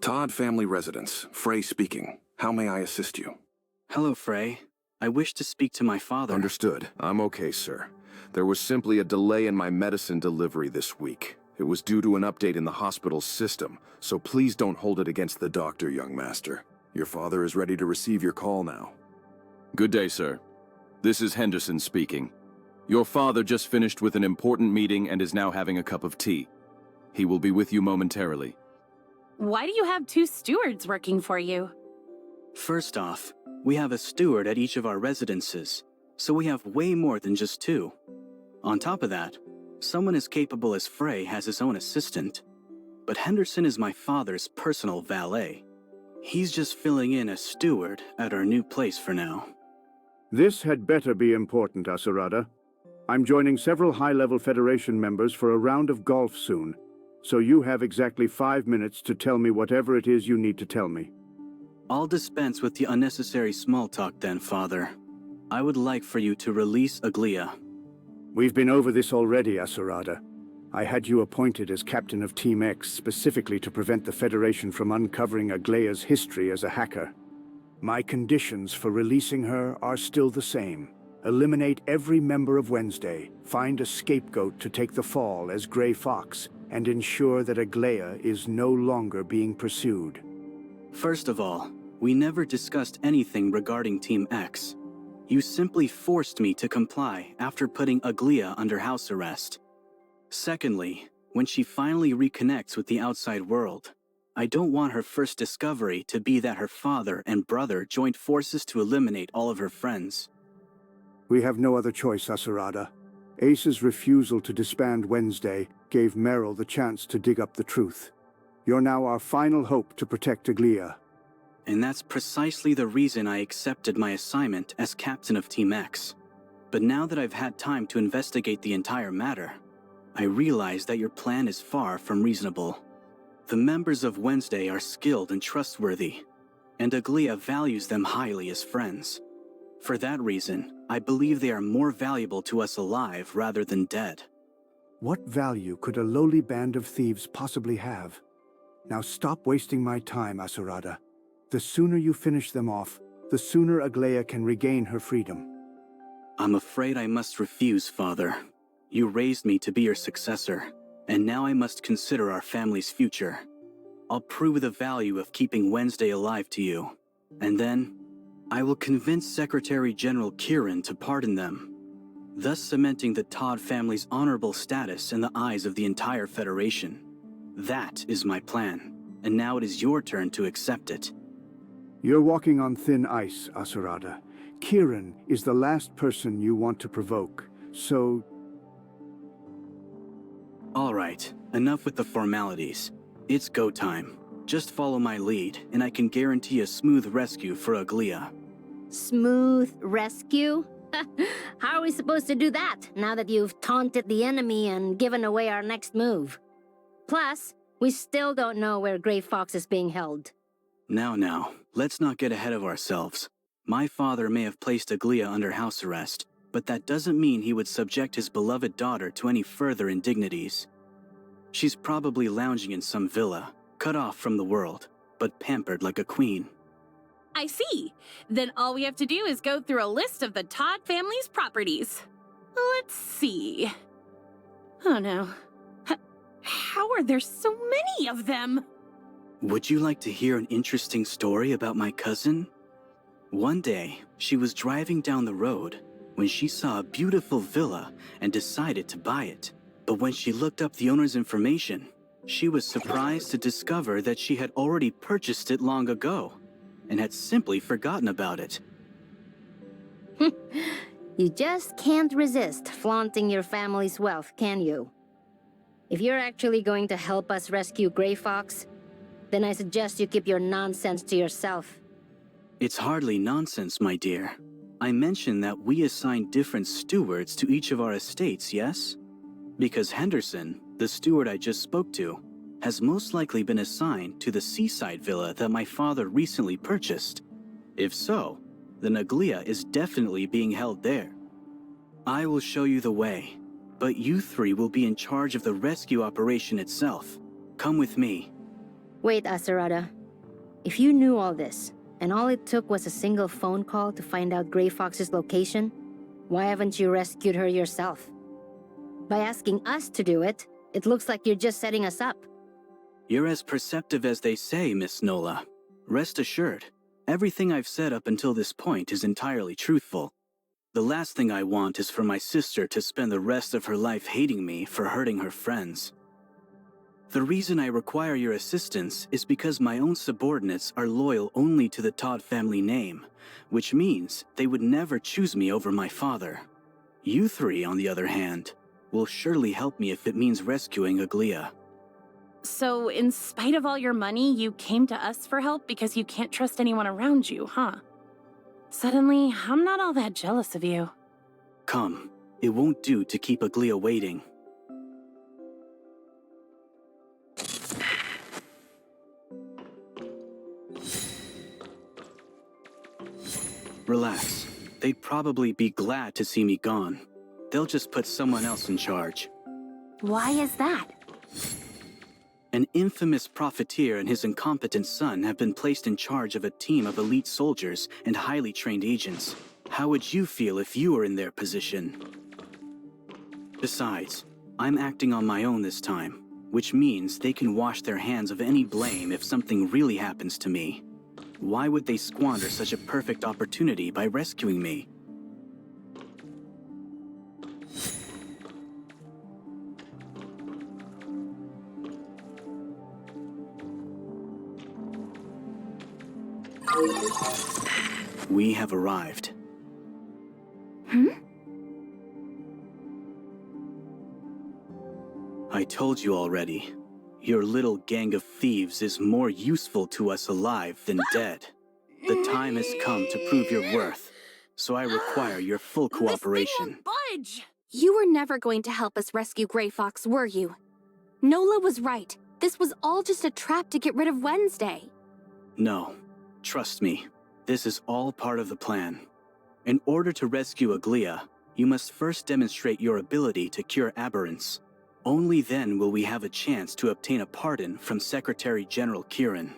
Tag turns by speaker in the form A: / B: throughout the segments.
A: Todd Family Residence, Frey speaking. How may I assist you?
B: Hello, Frey. I wish to speak to my father.
C: Understood. I'm okay, sir. There was simply a delay in my medicine delivery this week. It was due to an update in the hospital's system, so please don't hold it against the doctor, young master. Your father is ready to receive your call now.
D: Good day, sir. This is Henderson speaking. Your father just finished with an important meeting and is now having a cup of tea. He will be with you momentarily.
E: Why do you have two stewards working for you?
B: First off, we have a steward at each of our residences, so we have way more than just two. On top of that, someone as capable as Frey has his own assistant. But Henderson is my father's personal valet. He's just filling in as steward at our new place for now.
F: This had better be important, Asarada. I'm joining several high-level Federation members for a round of golf soon, so you have exactly 5 minutes to tell me whatever it is you need to tell me.
B: I'll dispense with the unnecessary small talk then, Father. I would like for you to release Aglia.
F: We've been over this already, Asarada. I had you appointed as captain of Team X specifically to prevent the Federation from uncovering Aglia's history as a hacker. My conditions for releasing her are still the same. Eliminate every member of Wednesday, find a scapegoat to take the fall as Grey Fox, and ensure that Aglia is no longer being pursued.
B: First of all, we never discussed anything regarding Team X. You simply forced me to comply after putting Aglia under house arrest. Secondly, when she finally reconnects with the outside world, I don't want her first discovery to be that her father and brother joined forces to eliminate all of her friends.
F: We have no other choice, Asarada. Ace's refusal to disband Wednesday gave Meryl the chance to dig up the truth. You're now our final hope to protect Aglia.
B: And that's precisely the reason I accepted my assignment as captain of Team X. But now that I've had time to investigate the entire matter, I realize that your plan is far from reasonable. The members of Wednesday are skilled and trustworthy, and Aglia values them highly as friends. For that reason, I believe they are more valuable to us alive rather than dead.
F: What value could a lowly band of thieves possibly have? Now stop wasting my time, Asarada. The sooner you finish them off, the sooner Aglia can regain her freedom.
B: I'm afraid I must refuse, Father. You raised me to be your successor, and now I must consider our family's future. I'll prove the value of keeping Wednesday alive to you, and then I will convince Secretary General Kieran to pardon them, thus cementing the Todd family's honorable status in the eyes of the entire Federation. That is my plan, and now it is your turn to accept it.
F: You're walking on thin ice, Asarada. Kieran is the last person you want to provoke, so...
B: All right, enough with the formalities. It's go time. Just follow my lead, and I can guarantee a smooth rescue for Aglia.
G: Smooth rescue? How are we supposed to do that, now that you've taunted the enemy and given away our next move? Plus, we still don't know where Grey Fox is being held.
B: Now, let's not get ahead of ourselves. My father may have placed Aglia under house arrest, but that doesn't mean he would subject his beloved daughter to any further indignities. She's probably lounging in some villa, cut off from the world, but pampered like a queen.
E: I see. Then all we have to do is go through a list of the Todd family's properties. Let's see. Oh no. How are there so many of them?
B: Would you like to hear an interesting story about my cousin? One day, she was driving down the road when she saw a beautiful villa and decided to buy it. But when she looked up the owner's information, she was surprised to discover that she had already purchased it long ago and had simply forgotten about it.
G: You just can't resist flaunting your family's wealth, can you? If you're actually going to help us rescue Grey Fox, then I suggest you keep your nonsense to yourself.
B: It's hardly nonsense, my dear. I mentioned that we assign different stewards to each of our estates, yes? Because Henderson, the steward I just spoke to, has most likely been assigned to the seaside villa that my father recently purchased. If so, then Aglia is definitely being held there. I will show you the way, but you three will be in charge of the rescue operation itself. Come with me.
G: Wait, Asurada. If you knew all this, and all it took was a single phone call to find out Grey Fox's location, why haven't you rescued her yourself? By asking us to do it, it looks like you're just setting us up.
B: You're as perceptive as they say, Miss Nola. Rest assured, everything I've said up until this point is entirely truthful. The last thing I want is for my sister to spend the rest of her life hating me for hurting her friends. The reason I require your assistance is because my own subordinates are loyal only to the Todd family name, which means they would never choose me over my father. You three, on the other hand, will surely help me if it means rescuing Aglia.
E: So, in spite of all your money, you came to us for help because you can't trust anyone around you, huh? Suddenly, I'm not all that jealous of you.
B: Come, it won't do to keep Aglia waiting. Relax. They'd probably be glad to see me gone. They'll just put someone else in charge.
E: Why is that?
B: An infamous profiteer and his incompetent son have been placed in charge of a team of elite soldiers and highly trained agents. How would you feel if you were in their position? Besides, I'm acting on my own this time, which means they can wash their hands of any blame if something really happens to me. Why would they squander such a perfect opportunity by rescuing me? We have arrived. I told you already. Your little gang of thieves is more useful to us alive than dead. The time has come to prove your worth, so I require your full cooperation.
E: This thing won't budge!
H: You were never going to help us rescue Grey Fox, were you? Nola was right. This was all just a trap to get rid of Wednesday.
B: No. Trust me. This is all part of the plan. In order to rescue Aglia, you must first demonstrate your ability to cure aberrants. Only then will we have a chance to obtain a pardon from Secretary General Kieran.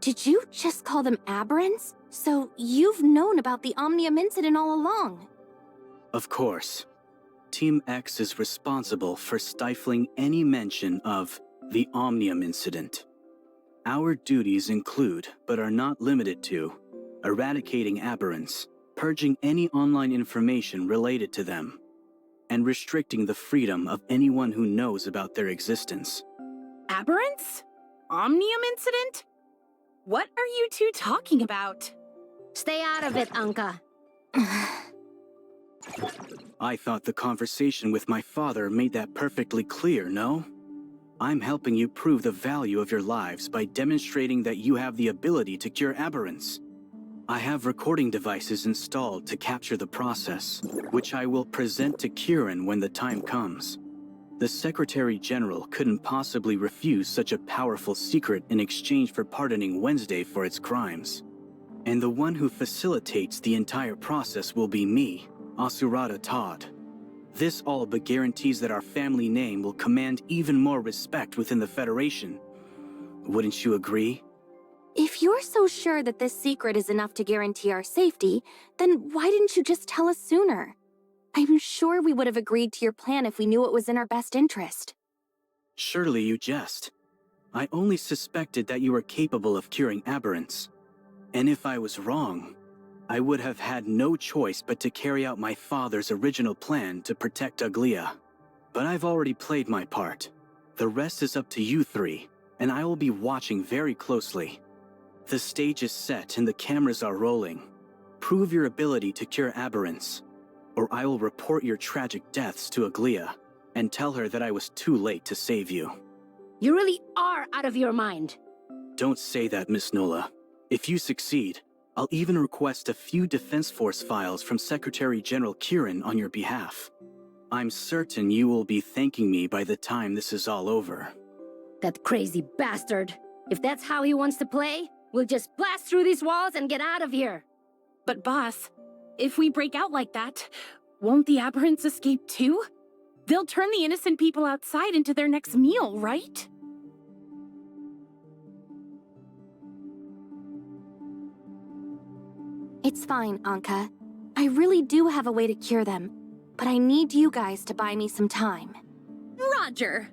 H: Did you just call them aberrants? So you've known about the Omnium incident all along?
B: Of course. Team X is responsible for stifling any mention of the Omnium incident. Our duties include, but are not limited to, eradicating aberrants, purging any online information related to them, and restricting the freedom of anyone who knows about their existence.
E: Aberrants? Omnium incident? What are you two talking about?
G: Stay out of it, Anka.
B: I thought the conversation with my father made that perfectly clear, no? I'm helping you prove the value of your lives by demonstrating that you have the ability to cure aberrants. I have recording devices installed to capture the process, which I will present to Kieran when the time comes. The Secretary General couldn't possibly refuse such a powerful secret in exchange for pardoning Wednesday for its crimes. And the one who facilitates the entire process will be me, Asurada Todd. This all but guarantees that our family name will command even more respect within the Federation. Wouldn't you agree?
H: If you're so sure that this secret is enough to guarantee our safety, then why didn't you just tell us sooner? I'm sure we would have agreed to your plan if we knew it was in our best interest.
B: Surely you jest. I only suspected that you were capable of curing aberrants. And if I was wrong, I would have had no choice but to carry out my father's original plan to protect Aglia. But I've already played my part. The rest is up to you three, and I will be watching very closely. The stage is set and the cameras are rolling. Prove your ability to cure aberrants, or I will report your tragic deaths to Aglia and tell her that I was too late to save you.
G: You really are out of your mind.
B: Don't say that, Miss Nola. If you succeed, I'll even request a few Defense Force files from Secretary General Kieran on your behalf. I'm certain you will be thanking me by the time this is all over.
G: That crazy bastard. If that's how he wants to play, we'll just blast through these walls and get out of here.
E: But boss, if we break out like that, won't the aberrants escape too? They'll turn the innocent people outside into their next meal, right?
H: It's fine, Anka. I really do have a way to cure them, but I need you guys to buy me some time.
E: Roger.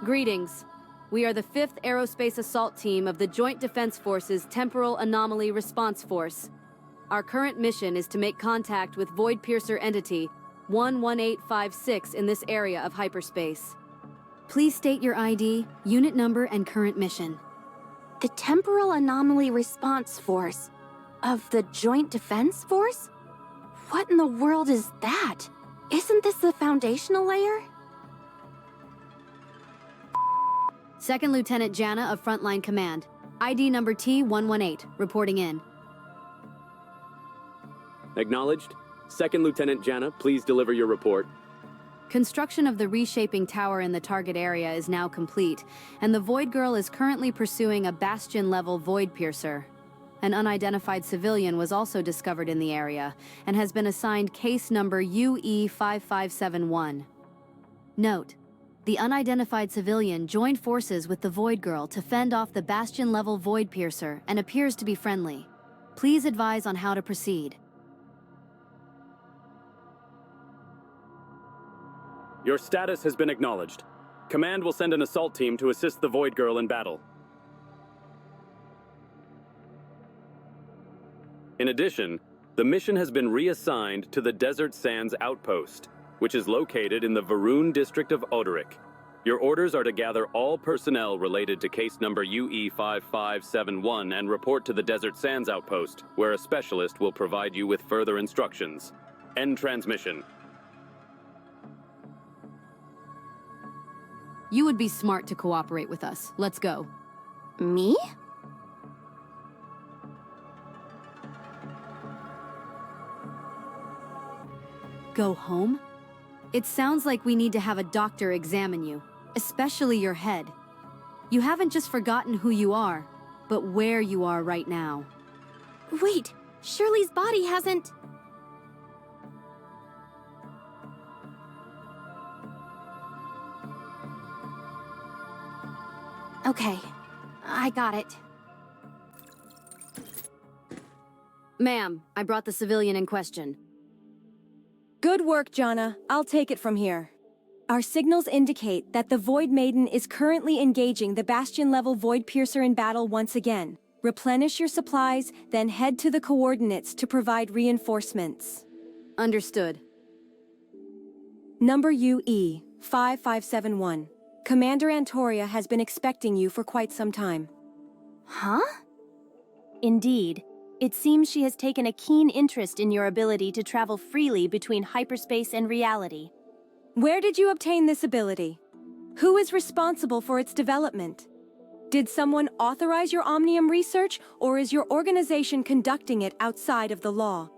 I: Greetings. We are the 5th Aerospace Assault Team of the Joint Defense Force's Temporal Anomaly Response Force. Our current mission is to make contact with Void Piercer Entity 11856 in this area of hyperspace. Please state your ID, unit number, and current mission.
H: The Temporal Anomaly Response Force of the Joint Defense Force? What in the world is that? Isn't this the foundational layer?
I: Second Lieutenant Jana of Frontline Command. ID number T118, reporting in.
J: Acknowledged. Second Lieutenant Jana, please deliver your report.
I: Construction of the reshaping tower in the target area is now complete, and the Void Girl is currently pursuing a Bastion-level Void Piercer. An unidentified civilian was also discovered in the area, and has been assigned case number UE5571. Note: the unidentified civilian joined forces with the Void Girl to fend off the Bastion-level Void Piercer and appears to be friendly. Please advise on how to proceed.
J: Your status has been acknowledged. Command will send an assault team to assist the Void Girl in battle. In addition, the mission has been reassigned to the Desert Sands Outpost, which is located in the Varun district of Oderic. Your orders are to gather all personnel related to case number UE5571 and report to the Desert Sands Outpost, where a specialist will provide you with further instructions. End transmission.
I: You would be smart to cooperate with us. Let's go.
H: Me?
I: Go home? It sounds like we need to have a doctor examine you, especially your head. You haven't just forgotten who you are, but where you are right now.
H: Wait, Shirley's body hasn't... Okay, I got it.
I: Ma'am, I brought the civilian in question.
K: Good work, Jana. I'll take it from here. Our signals indicate that the Void Maiden is currently engaging the Bastion-level Void Piercer in battle once again. Replenish your supplies, then head to the coordinates to provide reinforcements.
I: Understood.
K: Number UE 5571. Commander Antoria has been expecting you for quite some time.
H: Huh?
K: Indeed. It seems she has taken a keen interest in your ability to travel freely between hyperspace and reality. Where did you obtain this ability? Who is responsible for its development? Did someone authorize your Omnium research, or is your organization conducting it outside of the law?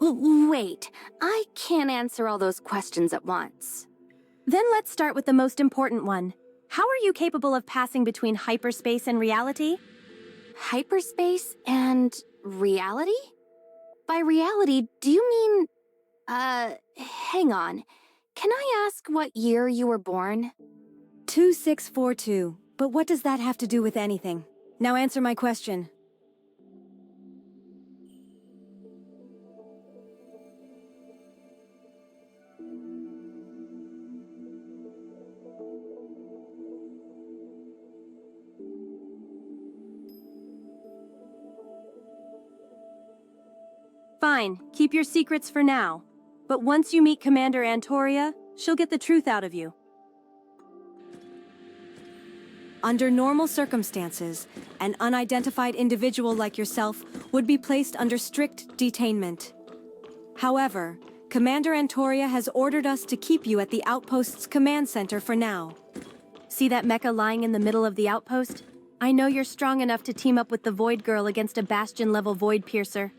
H: Wait, I can't answer all those questions at once.
K: Then let's start with the most important one. How are you capable of passing between hyperspace and reality?
H: Hyperspace and reality? By reality, do you mean... hang on. Can I ask what year you were born?
K: 2642. But what does that have to do with anything? Now answer my question. Fine, keep your secrets for now. But once you meet Commander Antoria, she'll get the truth out of you. Under normal circumstances, an unidentified individual like yourself would be placed under strict detainment. However, Commander Antoria has ordered us to keep you at the outpost's command center for now. See that mecha lying in the middle of the outpost? I know you're strong enough to team up with the Void Girl against a Bastion-level Void Piercer.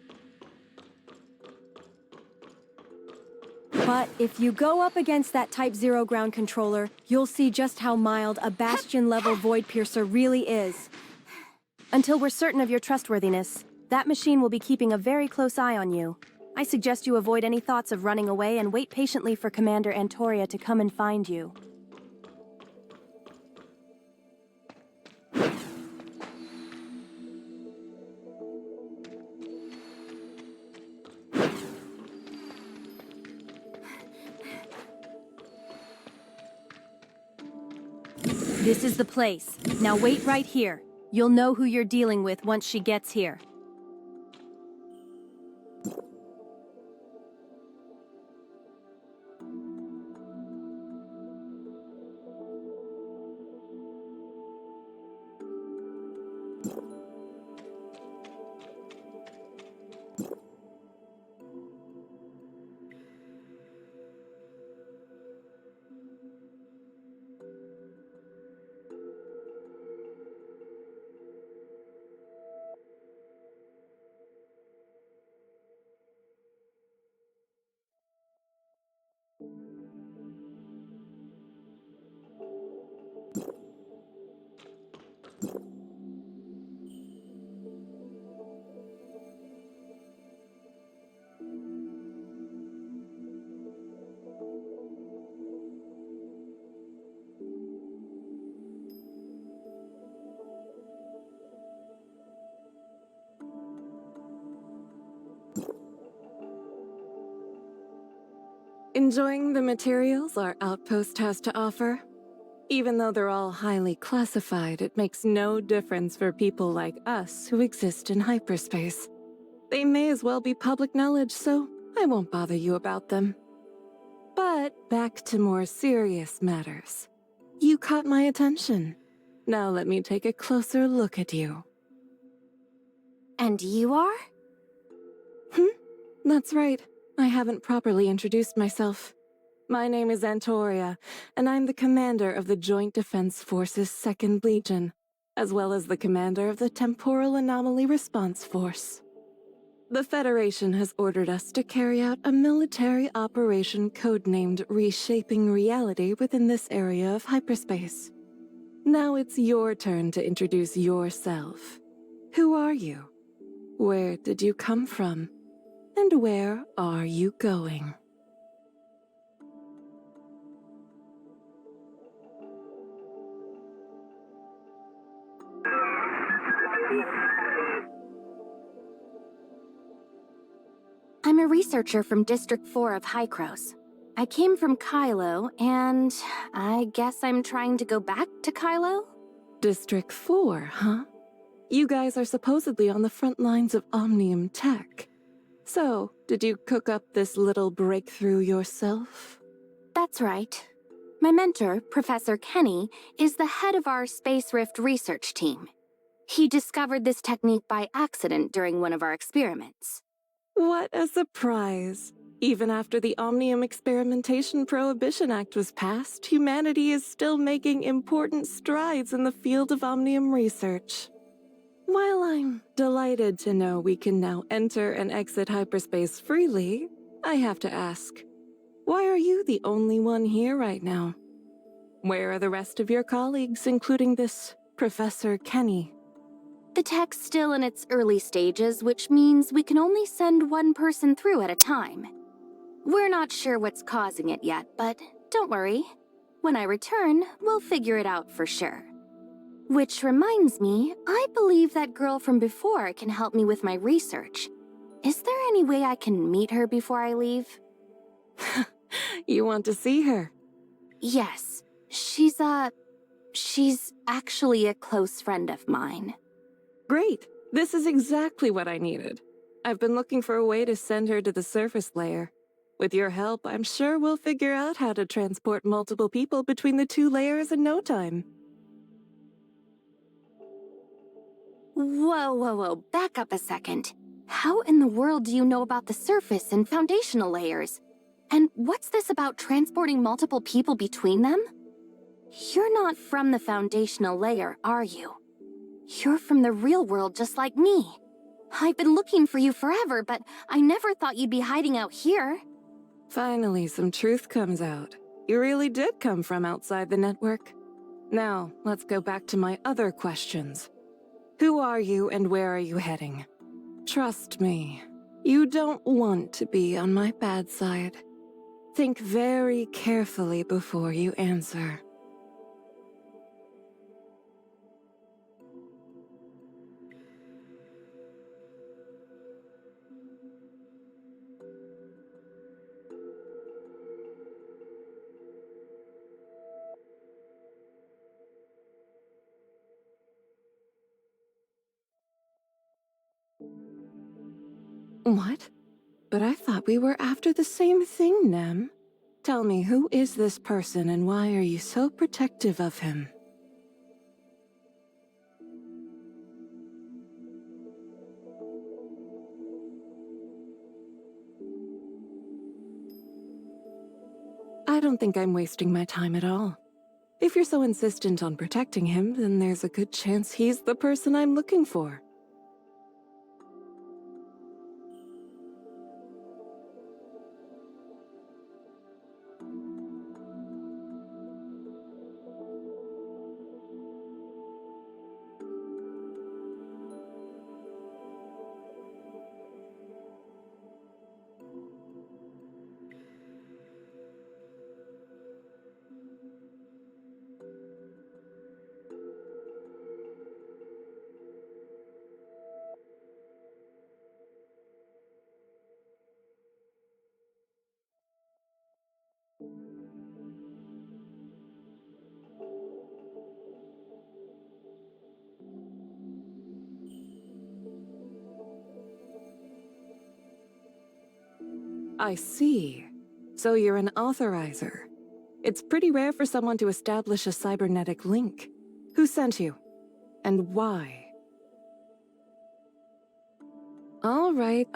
K: But if you go up against that Type 0 ground controller, you'll see just how mild a Bastion-level Void Piercer really is. Until we're certain of your trustworthiness, that machine will be keeping a very close eye on you. I suggest you avoid any thoughts of running away and wait patiently for Commander Antoria to come and find you. This is the place. Now wait right here. You'll know who you're dealing with once she gets here.
L: Enjoying the materials our outpost has to offer? Even though they're all highly classified, it makes no difference for people like us who exist in hyperspace. They may as well be public knowledge, so I won't bother you about them. But back to more serious matters. You caught my attention. Now let me take a closer look at you.
H: And you are?
L: That's right. I haven't properly introduced myself. My name is Antoria, and I'm the commander of the Joint Defense Force's 2nd Legion, as well as the commander of the Temporal Anomaly Response Force. The Federation has ordered us to carry out a military operation codenamed Reshaping Reality within this area of hyperspace. Now it's your turn to introduce yourself. Who are you? Where did you come from? And where are you going?
H: I'm a researcher from District 4 of Hykros. I came from Kylo, and I guess I'm trying to go back to Kylo?
L: District 4, huh? You guys are supposedly on the front lines of Omnium tech. So, did you cook up this little breakthrough yourself?
H: That's right. My mentor, Professor Kenny, is the head of our Space Rift research team. He discovered this technique by accident during one of our experiments.
L: What a surprise! Even after the Omnium Experimentation Prohibition Act was passed, humanity is still making important strides in the field of Omnium research. While I'm delighted to know we can now enter and exit hyperspace freely, I have to ask, why are you the only one here right now? Where are the rest of your colleagues, including this Professor Kenny?
H: The tech's still in its early stages, which means we can only send one person through at a time. We're not sure what's causing it yet, but don't worry. When I return, we'll figure it out for sure. Which reminds me, I believe that girl from before can help me with my research. Is there any way I can meet her before I leave?
L: You want to see her?
H: Yes. She's actually a close friend of mine.
L: Great. This is exactly what I needed. I've been looking for a way to send her to the surface layer. With your help, I'm sure we'll figure out how to transport multiple people between the 2 layers in no time.
H: Whoa. Back up a second. How in the world do you know about the surface and foundational layers? And what's this about transporting multiple people between them? You're not from the foundational layer, are you? You're from the real world just like me. I've been looking for you forever, but I never thought you'd be hiding out here.
L: Finally, some truth comes out. You really did come from outside the network. Now, let's go back to my other questions. Who are you and where are you heading? Trust me, you don't want to be on my bad side. Think very carefully before you answer. What? But I thought we were after the same thing, Nem. Tell me, who is this person and why are you so protective of him? I don't think I'm wasting my time at all. If you're so insistent on protecting him, then there's a good chance he's the person I'm looking for. I see. So you're an authorizer. It's pretty rare for someone to establish a cybernetic link. Who sent you? And why? All right.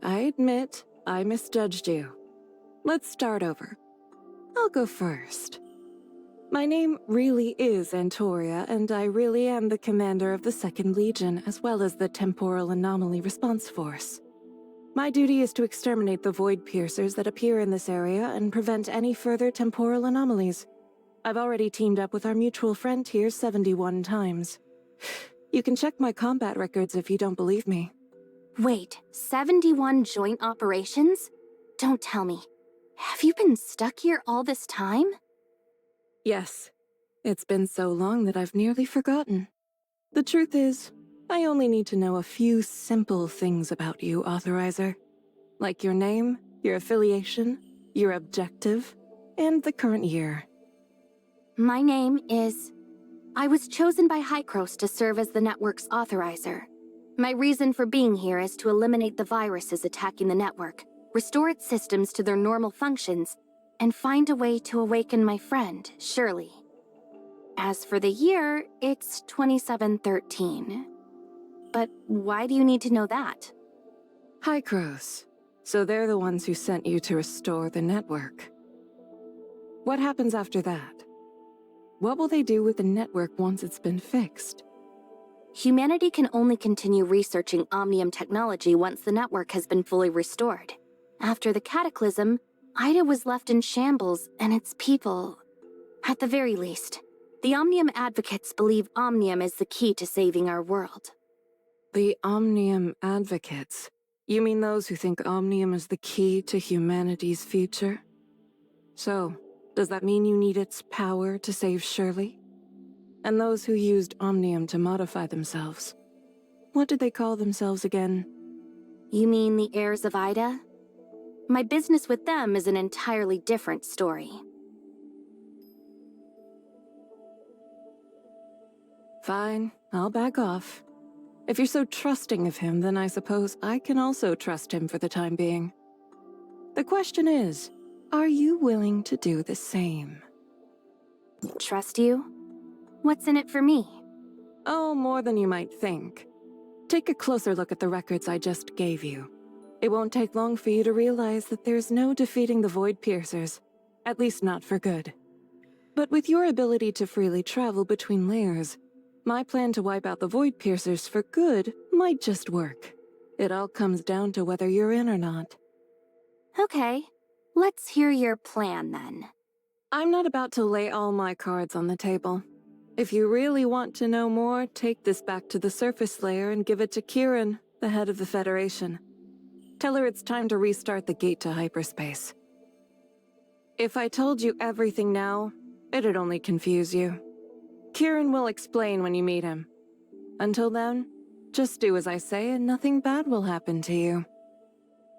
L: I admit I misjudged you. Let's start over. I'll go first. My name really is Antoria, and I really am the commander of the 2nd Legion, as well as the Temporal Anomaly Response Force. My duty is to exterminate the void piercers that appear in this area and prevent any further temporal anomalies. I've already teamed up with our mutual friend here 71 times. You can check my combat records if you don't believe me.
H: Wait, 71 joint operations? Don't tell me. Have you been stuck here all this time?
L: Yes. It's been so long that I've nearly forgotten. The truth is, I only need to know a few simple things about you, Authorizer. Like your name, your affiliation, your objective, and the current year.
H: My name is... I was chosen by Hykros to serve as the network's authorizer. My reason for being here is to eliminate the viruses attacking the network, restore its systems to their normal functions, and find a way to awaken my friend, Shirley. As for the year, it's 2713. But why do you need to know that?
L: Hykros. So they're the ones who sent you to restore the network. What happens after that? What will they do with the network once it's been fixed?
H: Humanity can only continue researching Omnium technology once the network has been fully restored. After the cataclysm, Ida was left in shambles, and its people... At the very least, the Omnium advocates believe Omnium is the key to saving our world.
L: The Omnium advocates? You mean those who think Omnium is the key to humanity's future? So, does that mean you need its power to save Shirley? And those who used Omnium to modify themselves? What did they call themselves again?
H: You mean the heirs of Ida? My business with them is an entirely different story.
L: Fine, I'll back off. If you're so trusting of him, then I suppose I can also trust him for the time being. The question is, are you willing to do the same?
H: Trust you? What's in it for me?
L: Oh, more than you might think. Take a closer look at the records I just gave you. It won't take long for you to realize that there's no defeating the Void Piercers, at least not for good. But with your ability to freely travel between layers, my plan to wipe out the Void Piercers for good might just work. It all comes down to whether you're in or not.
H: Okay, let's hear your plan then.
L: I'm not about to lay all my cards on the table. If you really want to know more, take this back to the surface layer and give it to Kieran, the head of the Federation. Tell her it's time to restart the gate to hyperspace. If I told you everything now, it'd only confuse you. Kieran will explain when you meet him. Until then, just do as I say and nothing bad will happen to you.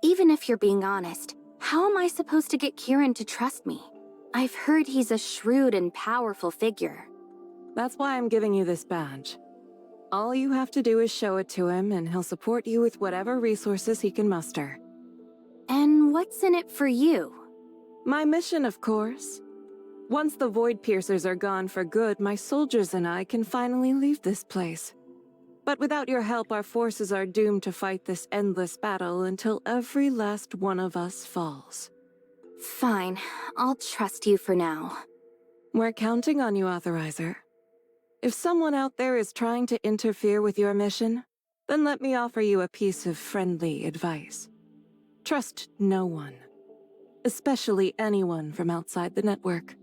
H: Even if you're being honest, how am I supposed to get Kieran to trust me? I've heard he's a shrewd and powerful figure.
L: That's why I'm giving you this badge. All you have to do is show it to him, and he'll support you with whatever resources he can muster.
H: And what's in it for you?
L: My mission, of course. Once the Void Piercers are gone for good, my soldiers and I can finally leave this place. But without your help, our forces are doomed to fight this endless battle until every last one of us falls.
H: Fine, I'll trust you for now.
L: We're counting on you, Authorizer. If someone out there is trying to interfere with your mission, then let me offer you a piece of friendly advice. Trust no one, especially anyone from outside the network.